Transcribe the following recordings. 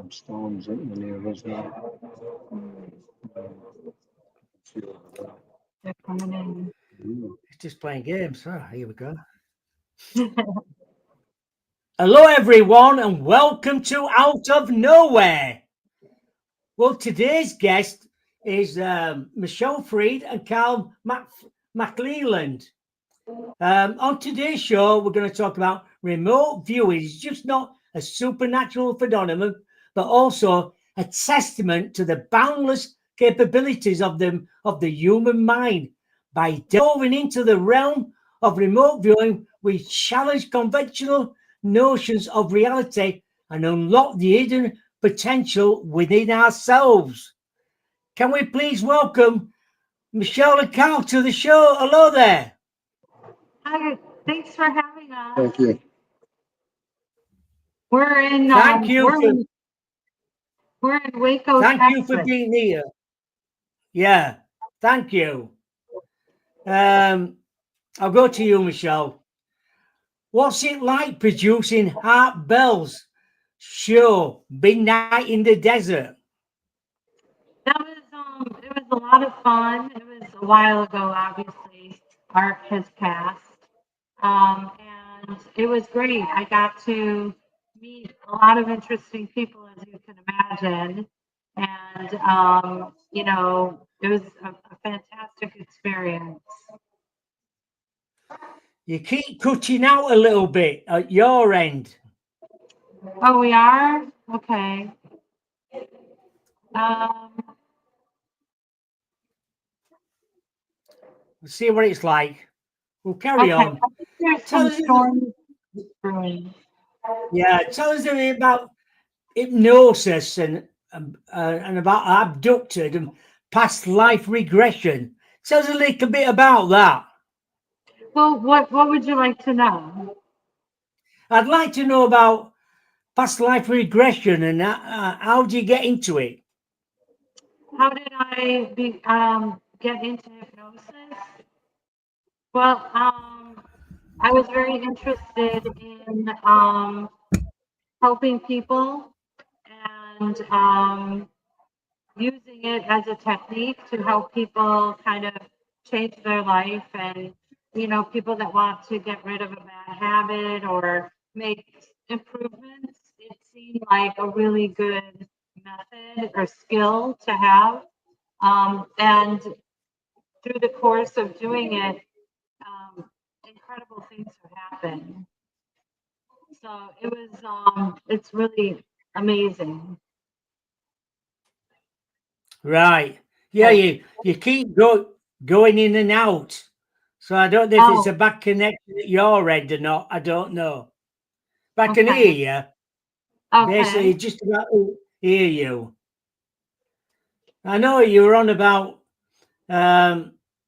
Storms in the near original. They're coming It's just playing games. Oh, here we go. in. Hello, everyone, and welcome to Out of Nowhere. Well, today's guest is Michelle Freed and Carl McLeland. On today's show, we're going to talk about remote viewing. It's just not a supernatural phenomenon, but also a testament to the boundless capabilities of the human mind. By delving into the realm of remote viewing, we challenge conventional notions of reality and unlock the hidden potential within ourselves. Can we please welcome Michelle and Carl to the show? Hello there. Hi, thanks for having us. Thank you. We're in Thank you we're in Waco, Thank Texas. you for being here. Yeah, thank you. I'll go to you, Michelle. What's it like producing Art Bell's show, Midnight in the Desert? That was it was a lot of fun. It was a while ago, obviously. Art has passed. And it was great. I got to meet a lot of interesting people, as you can imagine. And it was a fantastic experience. You keep cutting out a little bit at your end. Oh, we are? Okay. Um, Let's see what it's like. We'll carry okay. on. I think there's Tell some us, storms brewing. tell us a bit about hypnosis and about abducted and past life regression. Tell us a little bit about that. Well, what would you like to know? I'd like to know about past life regression and how do you get into it? How did I get into hypnosis? Well, I was very interested in helping people and using it as a technique to help people kind of change their life and, people that want to get rid of a bad habit or make improvements. It seemed like a really good method or skill to have. And through the course of doing it, incredible things have happened. So it was, it's really amazing. Right. Yeah, you keep going in and out. So I don't know if it's a bad connection at your end or not. I don't know. But I can hear you. Okay. Basically, just about hear you. I know you were on about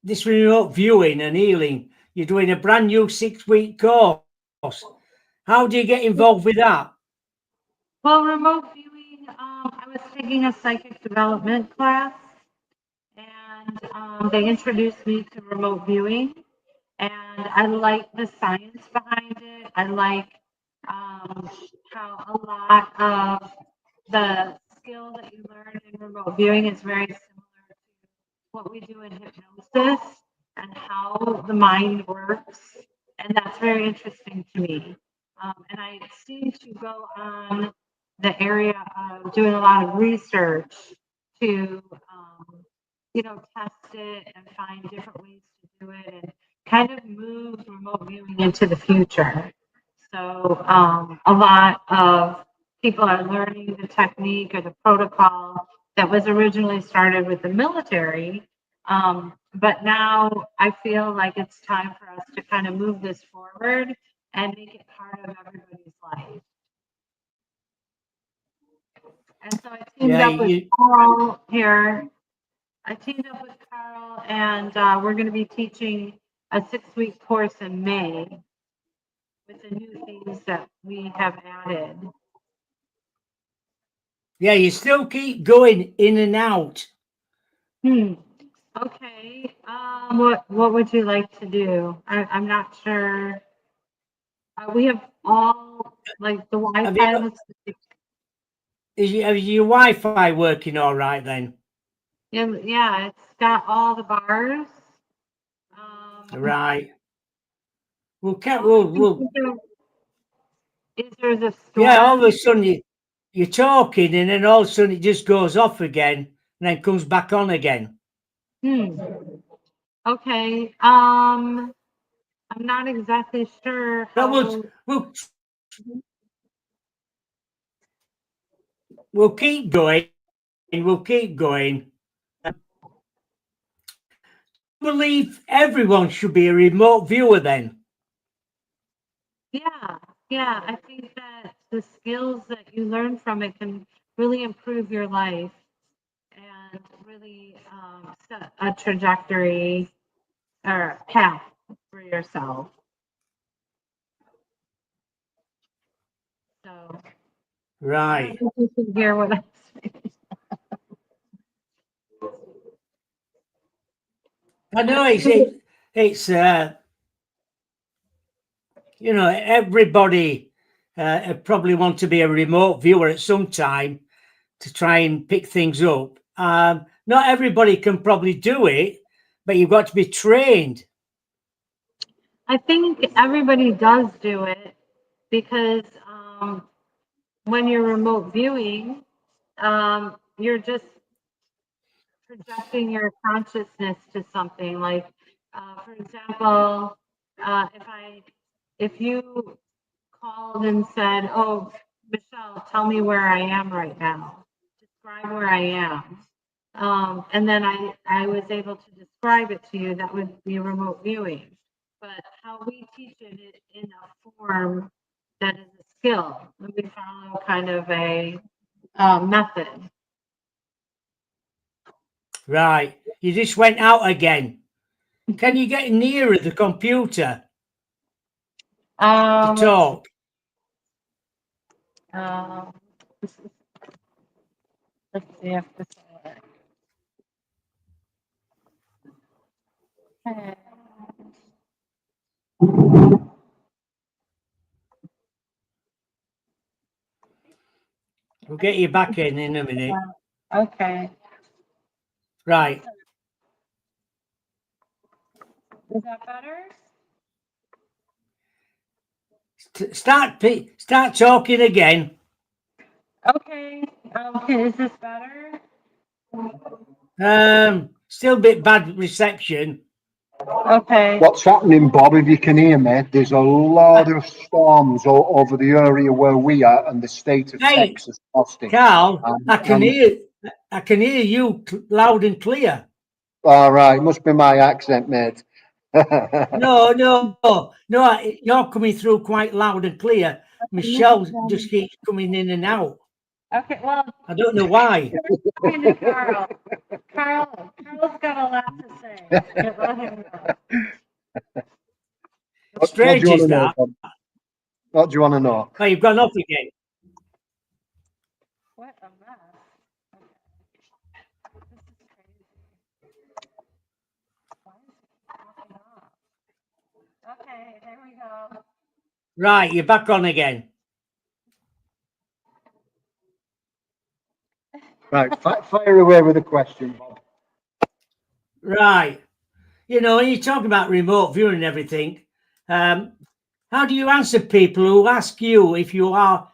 this remote viewing and healing. You're doing a brand new 6-week course. How do you get involved with that? Well, remote viewing, I was taking a psychic development class and they introduced me to remote viewing. And I like the science behind it. I like how a lot of the skill that you learn in remote viewing is very similar to what we do in hypnosis and how the mind works. And that's very interesting to me. And I seem to go on the area of doing a lot of research to, test it and find different ways to do it and kind of move remote viewing into the future. So a lot of people are learning the technique or the protocol that was originally started with the military. But now I feel like it's time for us to kind of move this forward and make it part of everybody's life. And so I teamed up with Carl here. I teamed up with Carl, and we're going to be teaching a 6-week course in May with the new things that we have added. Yeah, you still keep going in and out. Okay. What would you like to do? I'm not sure. We have all like the Wi-Fi. is your Wi-Fi working all right then? Yeah, it's got all the bars. Right. We'll, Is there the yeah, all storm? of a sudden you're talking and then all of a sudden it just goes off again and then comes back on again. Okay. I'm not exactly sure But how. we'll keep going. We'll keep going. I believe everyone should be a remote viewer then. Yeah, I think that the skills that you learn from it can really improve your life and really set a trajectory or path for yourself. So, Right. I don't know if you can hear what I'm saying. I know it's you know, everybody probably want to be a remote viewer at some time to try and pick things up. Not everybody can probably do it, but you've got to be trained. I think everybody does do it because when you're remote viewing, you're just projecting your consciousness to something. Like, for example, if you called and said, "Oh, Michelle, tell me where I am right now. Describe where I am," and then I was able to describe it to you, that would be remote viewing. But how we teach it is in a form that is a skill, and we follow kind of a method. Right. You just went out again. Can you get nearer the computer to Let's see. talk? Um, let's see if this will work. Okay. We'll get you back in a minute. Okay. Right. Is that better? Start talking again. Okay. Okay. Is this better? Still a bit bad reception. Okay. What's happening, Bob, if you can hear me, there's a lot of storms over the area where we are and the state of Hey, Texas, Austin. Carl, I can hear you loud and clear. All right, must be my accent, mate. No, you're coming through quite loud and clear. Michelle just keeps coming in and out. Okay. Well, I don't know why. talking to Carl. Carl's got a lot to say. Let him know. What do Strange you want is to know, that. Bob? What do you want to know? Oh, you've gone off again. What a mess. Okay. This is crazy. Why is it popping off? Okay, there we go. Right, you're back on again. Right, fire away with a question, Bob. Right. You know, when you talk about remote viewing and everything, how do you answer people who ask you if you are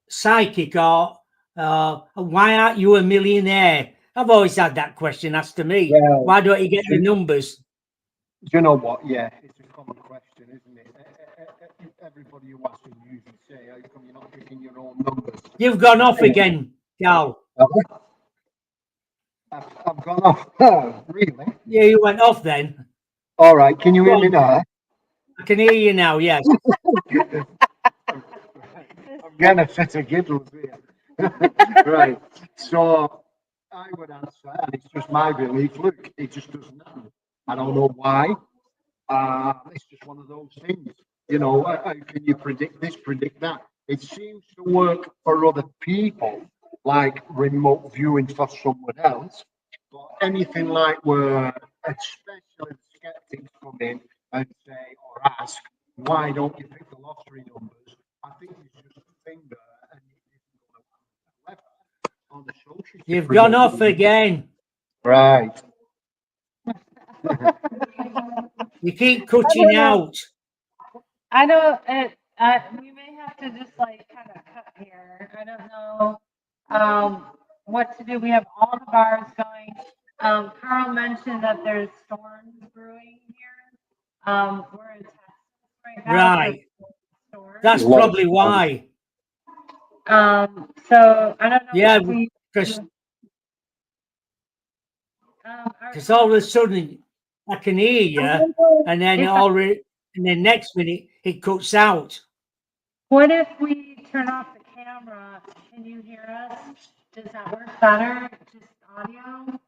psychic or why aren't you a millionaire? I've always had that question asked to me. Well, why don't you get the numbers? Do you know what? Yeah, it's a common question, isn't it? Everybody who asks you usually say, how come you're not getting your own numbers? You've gone off again, Carl. I've gone off. Oh, really? Yeah, you went off then. All right, can you hear me now? I can hear you now, yes. I'm getting a fit of giggles here. Right, so I would answer, and it's just my belief. Look, it just doesn't happen. I don't know why. It's just one of those things. You know, how can you predict this, predict that? It seems to work for other people, like remote viewing for someone else. But anything like where, especially the skeptics come in and say or ask, why don't you pick the lottery numbers? I think it's just a thing there, and it isn't going to happen. socials. You've gone off again. Right. You keep cutting out. I know we may have to just like kind of cut here. I don't know what to do. We have all the bars going. Carl mentioned that there's storms brewing here. We're in Texas right now. Right. Storms. That's A lot of probably why. So I don't know Yeah, if we because our- all of a sudden I can hear you, and then next minute it cuts out. What if we turn off the camera? Can you hear us? Does that work better? Just audio?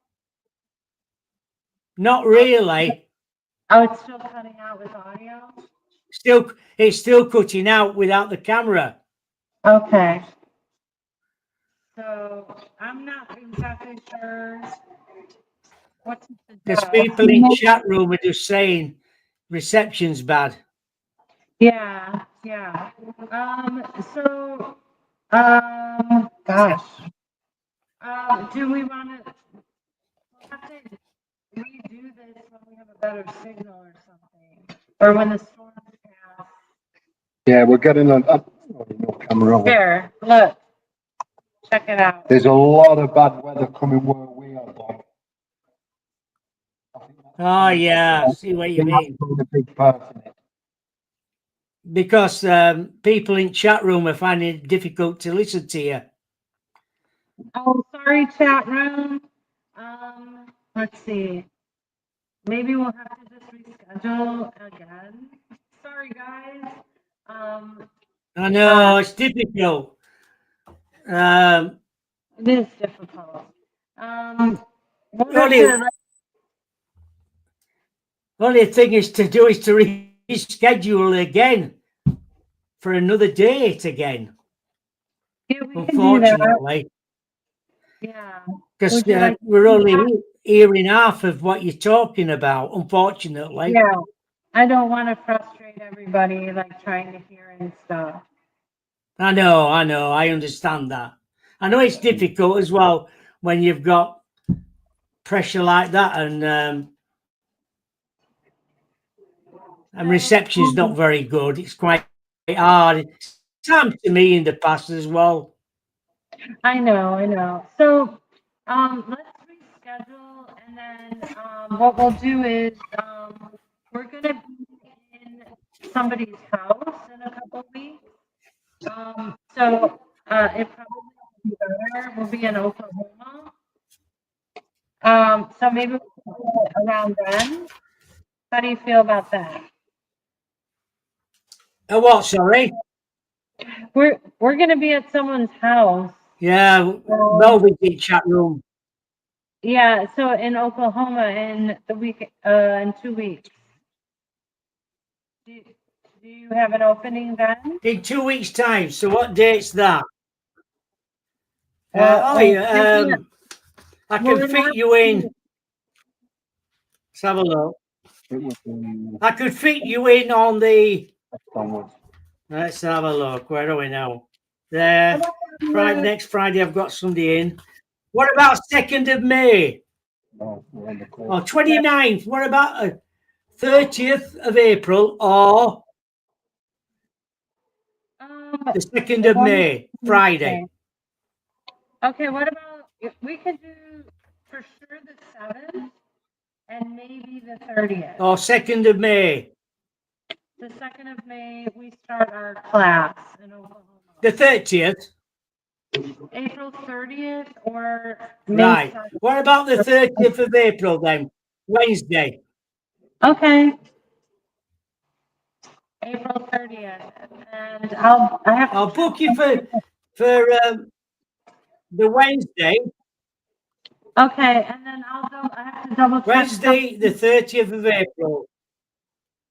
Not really. Oh, it's still cutting out with audio? It's still cutting out without the camera. Okay. So I'm not exactly sure what to Because suggest. people in chat room are just saying reception's bad. Yeah, yeah. Gosh. Do we want to have to redo this when we have a better signal or something? Or when the storms pass? Yeah, we're getting no camera on. Here, look. Check it out. There's a lot of bad weather coming where we are, Bob. Oh yeah, I see what you mean. A big part in it. Because people in chat room are finding it difficult to listen to you. Oh, sorry, chat room. Let's see. Maybe we'll have to just reschedule again. Sorry, guys. I know it's difficult. It is difficult. Only thing is to do is to reschedule again for another date again. Yeah, we can do that. Unfortunately, Yeah. because like we're only hearing half of what you're talking about. Unfortunately, Yeah. I don't want to frustrate everybody, like trying to hear and stuff. I know, I understand that. I know it's difficult as well when you've got pressure like that, and reception's not very good. It's quite hard. It's happened to me in the past as well. I know. So, let's reschedule, and then what we'll do is we're gonna be in somebody's house in a couple of weeks. So it probably will be better. We'll be in Oklahoma. So maybe we'll do it around then. How do you feel about that? What? Sorry. We're gonna be at someone's house. Yeah, Velvet chat room. Yeah, so in Oklahoma in the week in 2 weeks. Do you have an opening then? In 2 weeks' time. So what date's that? Yeah, I can fit you in. Let's have a look. I could fit you in on the. Let's have a look. Where are we now? There. Friday, next Friday, I've got somebody in. What about 2nd of May? No, Or 29th? What about 30th of April or the 2nd of May, Friday? Okay, what about if we could do for sure the 7th and maybe the 30th? Or 2nd of May? The 2nd of May, we start our class in Oklahoma. The 30th? April 30th or May Right. 7th. What about the 30th of April then? Wednesday. Okay. April 30th. And I'll book you for the Wednesday. Okay, and then I have to double check. Wednesday, the 30th of April.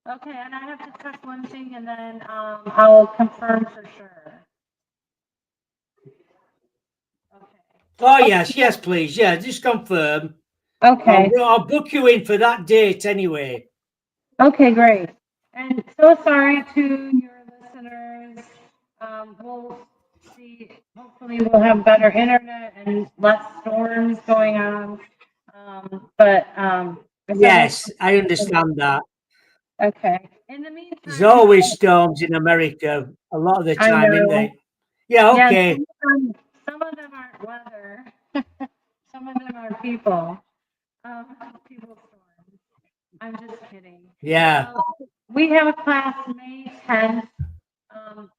Okay, and I have to check one thing and then I'll confirm for sure. Oh, yes, please. Yeah, just confirm. Okay. I'll book you in for that date anyway. Okay, great. And so sorry to your listeners. see, hopefully we'll have better internet and less storms going on. If Yes, I understand that. Okay. In the meantime, There's always storms in America a lot of the I time, isn't know. there? Yeah, Yeah, okay. some of them aren't weather. Some of them are people. People storms. I'm just kidding. Yeah. We have a class May 10th.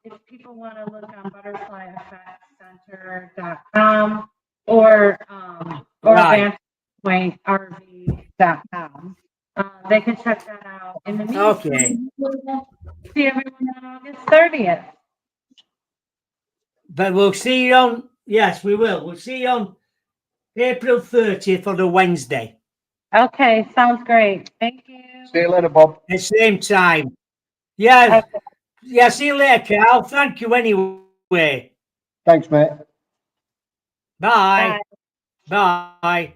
If people want to look on butterflyeffectcenter.com or Right. vantagepointrv.com. They can check that out. In the meantime, Okay. we'll see everyone on August 30th. But we'll see you on, yes, we will. We'll see you on April 30th on a Wednesday. Okay, sounds great. Thank you. See you later, Bob. At the same time. Yeah. Okay. Yeah, see you later, Carl. Thank you anyway. Thanks, mate. Bye. Bye.